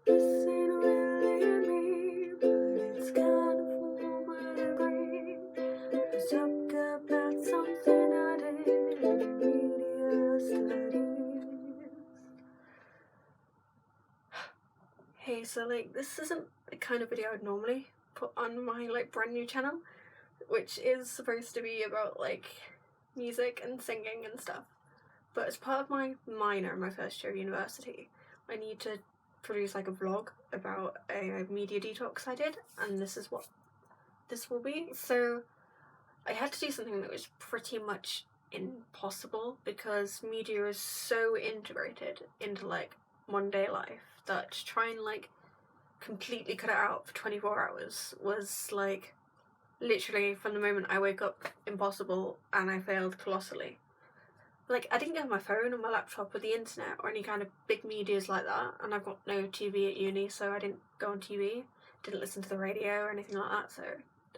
This ain't really me, but it's kind of warm and agree. Let's talk about something I did in media studies. Hey, so this isn't the kind of video I'd normally put on my brand new channel, which is supposed to be about music and singing and stuff. But as part of my minor in my first year of university, I need to produce a vlog about a media detox I did, and this is what this will be. So I had to do something that was pretty much impossible because media is so integrated into Monday life that to try and completely cut it out for 24 hours was literally from the moment I wake up impossible, and I failed colossally. I didn't get my phone or my laptop or the internet or any kind of big medias like that, and I've got no TV at uni, so I didn't go on TV, didn't listen to the radio or anything like that, so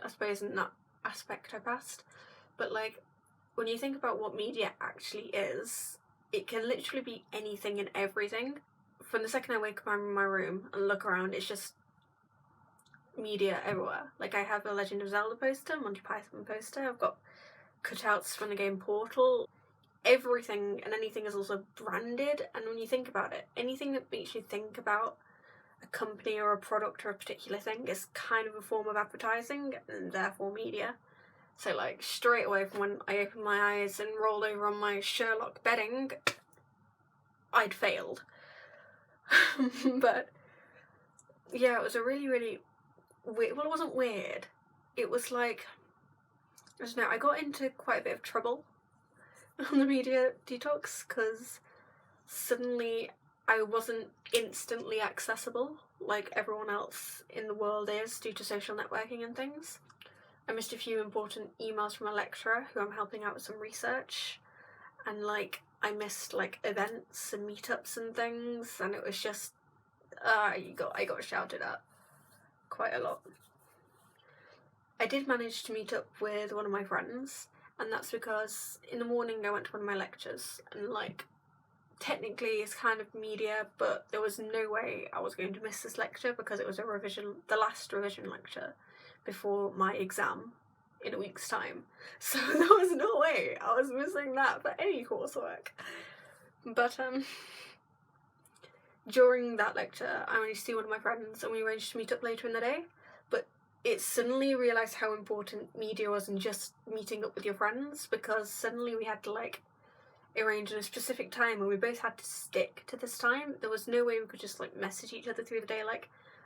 I suppose in that aspect I passed. But when you think about what media actually is, it can literally be anything and everything. From the second I wake up in my room and look around, it's just media everywhere. I have a Legend of Zelda poster, Monty Python poster, I've got cutouts from the game Portal. Everything and anything is also branded, and when you think about it, anything that makes you think about a company or a product or a particular thing is kind of a form of advertising and therefore media. So straight away from when I opened my eyes and rolled over on my Sherlock bedding, I'd failed. But yeah, it was a really weird, well, it wasn't weird, it was I don't know, I got into quite a bit of trouble on the media detox because suddenly I wasn't instantly accessible like everyone else in the world is due to social networking and things. I missed a few important emails from a lecturer who I'm helping out with some research, and I missed events and meetups and things, and it was just I got shouted at quite a lot. I did manage to meet up with one of my friends, and that's because in the morning I went to one of my lectures, and technically it's kind of media, but there was no way I was going to miss this lecture because it was the last revision lecture before my exam in a week's time. So there was no way I was missing that for any coursework. But during that lecture I managed to see one of my friends and we arranged to meet up later in the day, but it suddenly realised how important media was in just meeting up with your friends, because suddenly we had to arrange in a specific time and we both had to stick to this time. There was no way we could just message each other through the day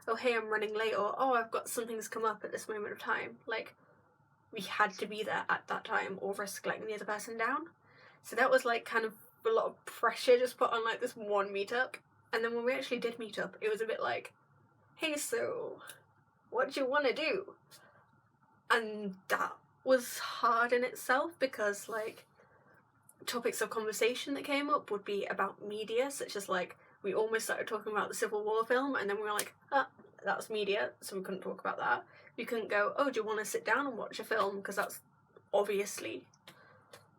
oh hey, I'm running late, or oh, I've got something's come up at this moment of time. We had to be there at that time or risk letting the other person down. So that was kind of a lot of pressure just put on this one meetup. And then when we actually did meet up, it was a bit hey, so what do you want to do? And that was hard in itself because topics of conversation that came up would be about media, such as we almost started talking about the Civil War film, and then we were that's media, so we couldn't talk about that. We couldn't go, oh, do you want to sit down and watch a film, because that's obviously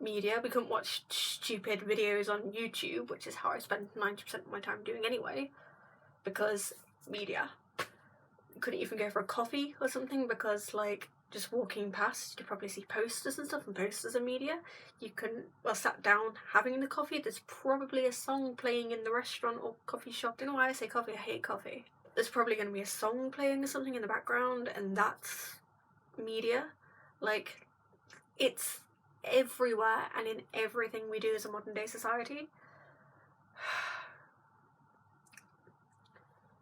media. We couldn't watch stupid videos on YouTube, which is how I spend 90% of my time doing anyway, because media. We couldn't even go for a coffee or something because just walking past, you could probably see posters and stuff, and posters are media. You couldn't, sat down having the coffee, there's probably a song playing in the restaurant or coffee shop. I don't know why I say coffee, I hate coffee. There's probably going to be a song playing or something in the background, and that's media. It's everywhere and in everything we do as a modern day society.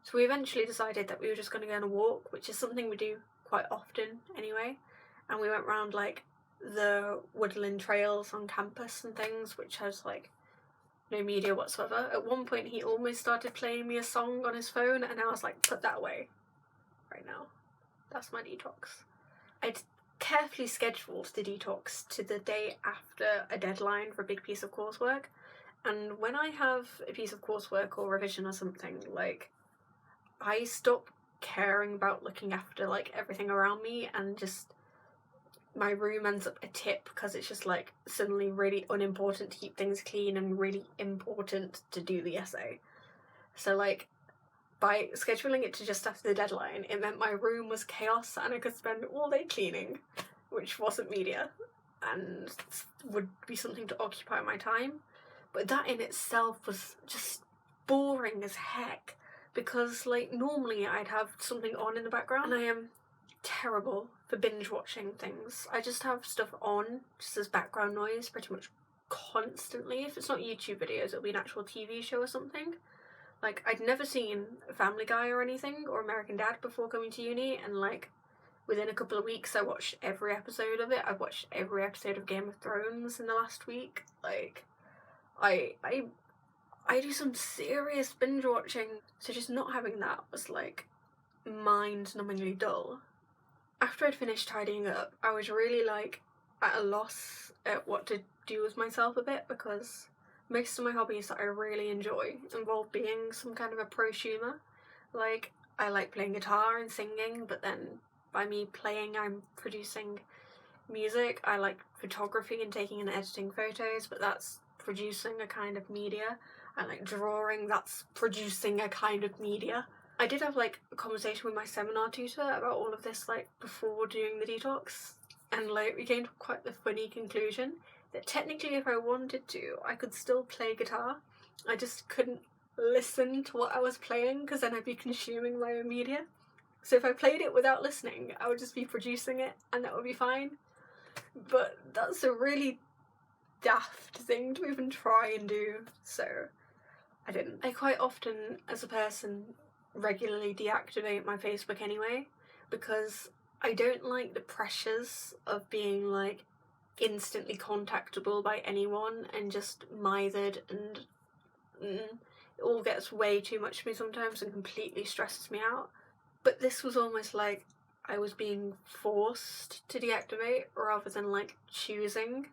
So we eventually decided that we were just going to go on a walk, which is something we do quite often anyway, and we went round the woodland trails on campus and things, which has no media whatsoever. At one point he almost started playing me a song on his phone, and I was put that away right now. That's my detox. I'd carefully scheduled the detox to the day after a deadline for a big piece of coursework, and when I have a piece of coursework or revision or something, I stop caring about looking after everything around me, and just my room ends up a tip because it's just suddenly really unimportant to keep things clean and really important to do the essay. So by scheduling it to just after the deadline, it meant my room was chaos and I could spend all day cleaning, which wasn't media and would be something to occupy my time. But that in itself was just boring as heck, because like normally I'd have something on in the background, and I am terrible for binge watching things. I just have stuff on just as background noise pretty much constantly. If it's not YouTube videos, it'll be an actual TV show or something. Like, I'd never seen Family Guy or anything, or American Dad before coming to uni, and like, within a couple of weeks I watched every episode of it. I've watched every episode of Game of Thrones in the last week. Like, I do some serious binge watching, so just not having that was like mind-numbingly dull. After I'd finished tidying up, I was really like at a loss at what to do with myself a bit, because most of my hobbies that I really enjoy involve being some kind of a prosumer. Like, I like playing guitar and singing, but then by me playing I'm producing music. I like photography and taking and editing photos, but that's producing a kind of media. I like drawing, that's producing a kind of media. I did have like a conversation with my seminar tutor about all of this like before doing the detox, and like we came to quite the funny conclusion that technically if I wanted to, I could still play guitar. I just couldn't listen to what I was playing, because then I'd be consuming my own media. So if I played it without listening, I would just be producing it and that would be fine. But that's a really daft thing to even try and do, so I didn't. I quite often, as a person, regularly deactivate my Facebook anyway, because I don't like the pressures of being like instantly contactable by anyone and just mithered, and it all gets way too much for me sometimes and completely stresses me out. But this was almost like I was being forced to deactivate rather than like choosing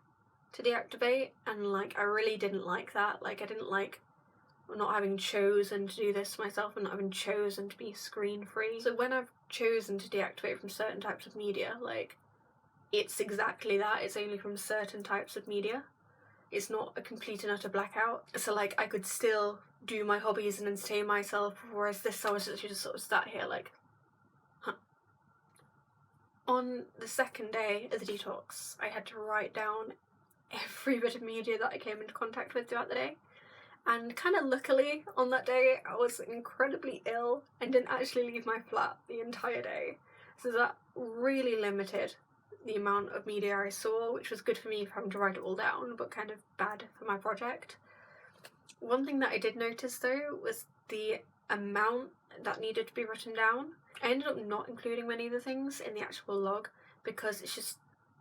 to deactivate, and like I really didn't like that. Like, I didn't like not having chosen to do this myself and not having chosen to be screen free. So when I've chosen to deactivate from certain types of media, like, it's exactly that. It's only from certain types of media. It's not a complete and utter blackout. So like, I could still do my hobbies and entertain myself, whereas this I was literally just sort of sat here like, huh. On the second day of the detox, I had to write down every bit of media that I came into contact with throughout the day. And kind of luckily, on that day, I was incredibly ill and didn't actually leave my flat the entire day. So that really limited the amount of media I saw, which was good for me for having to write it all down, but kind of bad for my project. One thing that I did notice though was the amount that needed to be written down. I ended up not including many of the things in the actual log, because it's just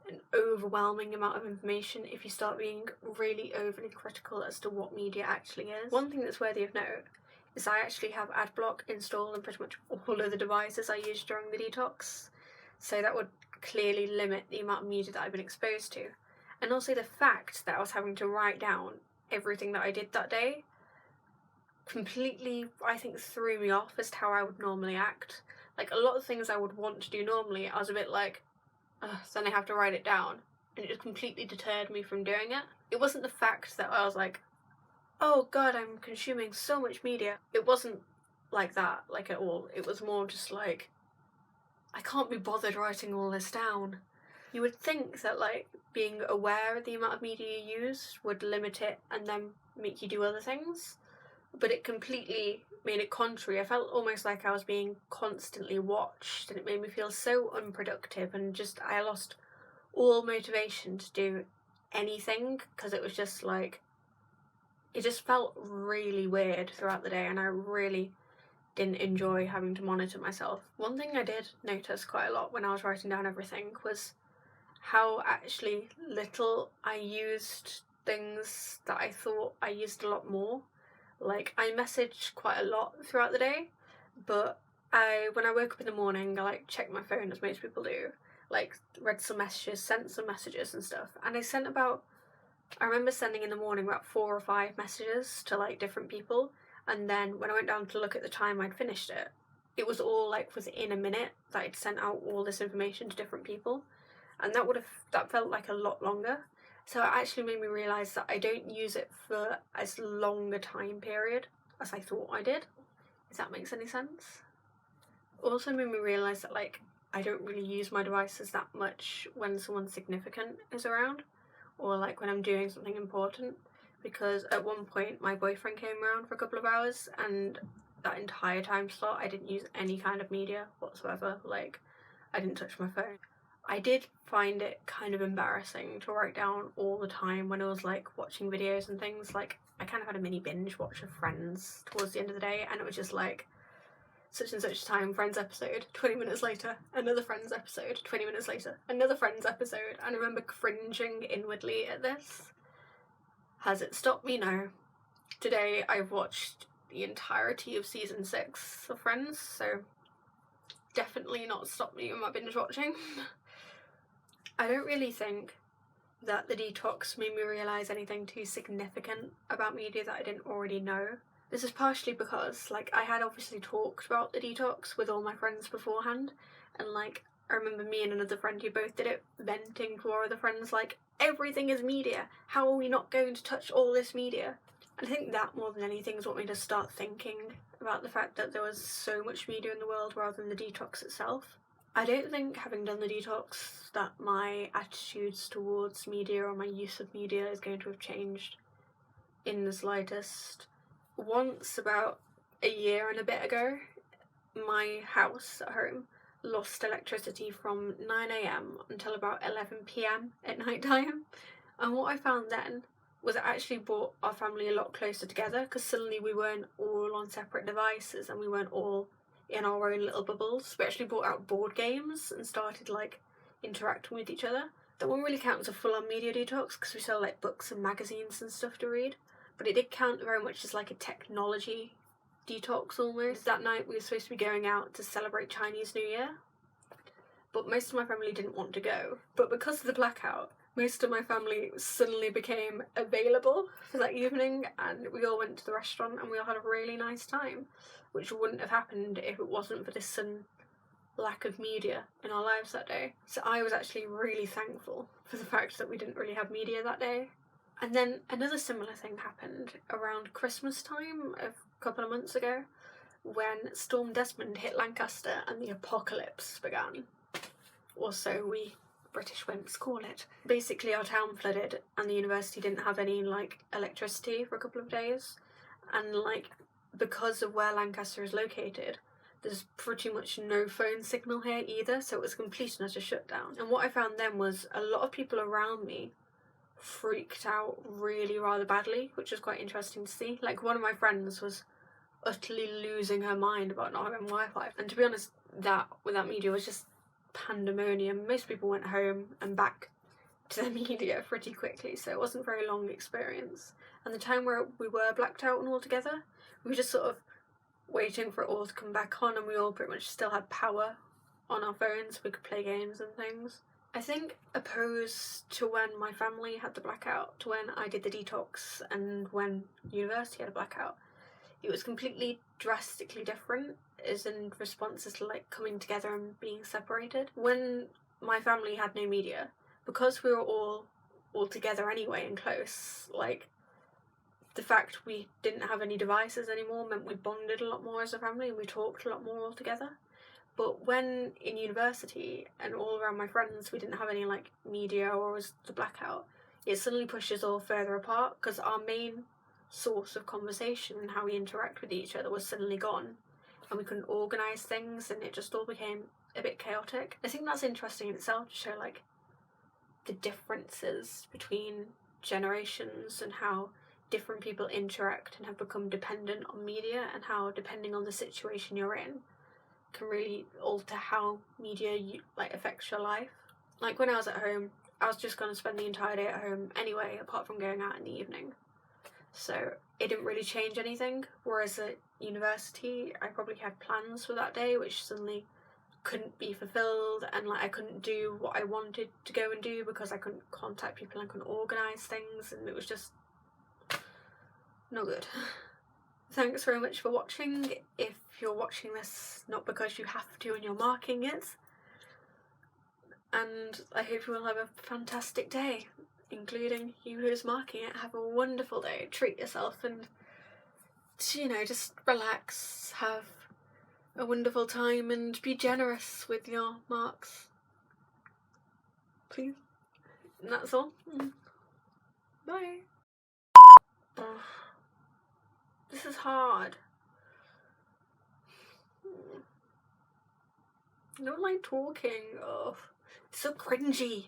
an overwhelming amount of information if you start being really overly critical as to what media actually is. One thing that's worthy of note is I actually have AdBlock installed on pretty much all of the devices I use during the detox, so that would clearly limit the amount of media that I've been exposed to. And also the fact that I was having to write down everything that I did that day completely, I think, threw me off as to how I would normally act. Like, a lot of things I would want to do normally, I was a bit like, then I have to write it down, and it just completely deterred me from doing it. It wasn't the fact that I was like, oh god, I'm consuming so much media. It wasn't like that, like, at all. It was more just like, I can't be bothered writing all this down. You would think that like being aware of the amount of media you use would limit it and then make you do other things, but it completely made it contrary. I felt almost like I was being constantly watched, and it made me feel so unproductive, and just I lost all motivation to do anything, because it was just like, it just felt really weird throughout the day, and I really didn't enjoy having to monitor myself. One thing I did notice quite a lot when I was writing down everything was how actually little I used things that I thought I used a lot more. Like, I messaged quite a lot throughout the day, but when I woke up in the morning, I like checked my phone as most people do, like read some messages, sent some messages and stuff, and I remember sending in the morning about 4 or 5 messages to like different people, and then when I went down to look at the time I'd finished it, it was all like within a minute that I'd sent out all this information to different people, and that felt like a lot longer. So it actually made me realise that I don't use it for as long a time period as I thought I did. if that makes any sense. Also made me realise that like I don't really use my devices that much when someone significant is around, or like when I'm doing something important, because at one point my boyfriend came around for a couple of hours and that entire time slot I didn't use any kind of media whatsoever. Like I didn't touch my phone. I did find it kind of embarrassing to write down all the time when I was like watching videos and things. Like I kind of had a mini binge watch of Friends towards the end of the day, and it was just like such and such time, Friends episode, 20 minutes later, another Friends episode, 20 minutes later, another Friends episode. And I remember cringing inwardly at this. Has it stopped me? No. Today I've watched the entirety of season 6 of Friends, so definitely not stopped me in my binge watching. I don't really think that the detox made me realise anything too significant about media that I didn't already know. This is partially because, like, I had obviously talked about the detox with all my friends beforehand, and, like, I remember me and another friend who both did it venting to our other friends, like, everything is media, how are we not going to touch all this media? And I think that more than anything is what made us start thinking about the fact that there was so much media in the world rather than the detox itself. I don't think, having done the detox, that my attitudes towards media or my use of media is going to have changed in the slightest. Once, about a year and a bit ago, my house at home lost electricity from 9 AM until about 11 PM at night time. And what I found then was it actually brought our family a lot closer together, because suddenly we weren't all on separate devices and we weren't all in our own little bubbles. We actually brought out board games and started like interacting with each other. That won't really count as a full-on media detox because we sell like books and magazines and stuff to read, but it did count very much as like a technology detox almost. That night we were supposed to be going out to celebrate Chinese New Year, but most of my family didn't want to go. But because of the blackout, most of my family suddenly became available for that evening, and we all went to the restaurant and we all had a really nice time, which wouldn't have happened if it wasn't for this sudden lack of media in our lives that day. So I was actually really thankful for the fact that we didn't really have media that day. And then another similar thing happened around Christmas time a couple of months ago, when Storm Desmond hit Lancaster and the apocalypse began. Or so we British wimps call it. Basically our town flooded and the university didn't have any like electricity for a couple of days, and like because of where Lancaster is located, there's pretty much no phone signal here either, so it was a complete and utter shutdown. And what I found then was a lot of people around me freaked out really rather badly, which was quite interesting to see. Like one of my friends was utterly losing her mind about not having Wi-Fi, and to be honest, that without media was just pandemonium. Most people went home and back to the media pretty quickly, so it wasn't a very long experience. And the time where we were blacked out and all together, we were just sort of waiting for it all to come back on, and we all pretty much still had power on our phones. We could play games and things. I think opposed to when my family had the blackout, to when I did the detox and when university had a blackout, it was completely drastically different, as in responses to like coming together and being separated. When my family had no media, because we were all together anyway and close, like the fact we didn't have any devices anymore meant we bonded a lot more as a family and we talked a lot more all together. But when in university and all around my friends we didn't have any like media or was the blackout, it suddenly pushes all further apart, because our main source of conversation and how we interact with each other was suddenly gone, and we couldn't organise things, and it just all became a bit chaotic. I think that's interesting in itself to show like the differences between generations and how different people interact and have become dependent on media, and how depending on the situation you're in can really alter how media like affects your life. Like when I was at home, I was just going to spend the entire day at home anyway, apart from going out in the evening, so it didn't really change anything. Whereas at university I probably had plans for that day which suddenly couldn't be fulfilled, and like I couldn't do what I wanted to go and do because I couldn't contact people and couldn't organise things, and it was just not good. Thanks very much for watching. If you're watching this not because you have to and you're marking it, and I hope you will have a fantastic day, including you who's marking it. Have a wonderful day, treat yourself, and you know, just relax, have a wonderful time, and be generous with your marks. Please. And that's all. Bye. Oh, this is hard. I don't like talking. Oh, it's so cringy.